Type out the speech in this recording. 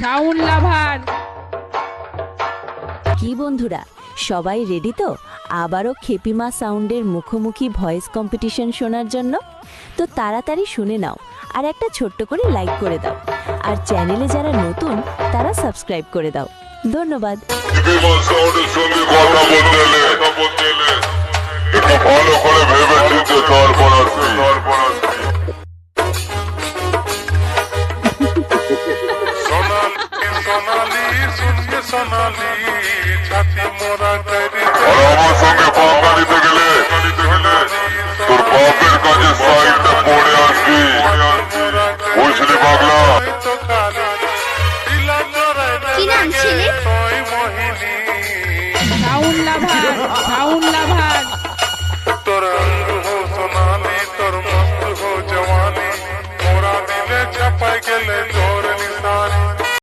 Sound লাভার। কি বন্ধুরা, সবাই রেডি তো আবারও খেপিমা সাউন্ডের মুখোমুখি ভয়েস কম্পিটিশন শোনার জন্য? তো তাড়াতাড়ি শুনে নাও আর একটা ছোট্ট করে লাইক করে দাও, আর চ্যানেলে যারা নতুন তারা সাবস্ক্রাইব করে দাও। ধন্যবাদ। খেপিমা সাউন্ডের সঙ্গে কথা বলতে এলে একটু ভালো করে ভেবে চিন্তে তারপর আসবি। আর আমার সঙ্গে পাঙ্গা নিতে গেলে তোর বাপের কাছে সাইডটা পড়ে আসবি, বুঝলি পাগলা?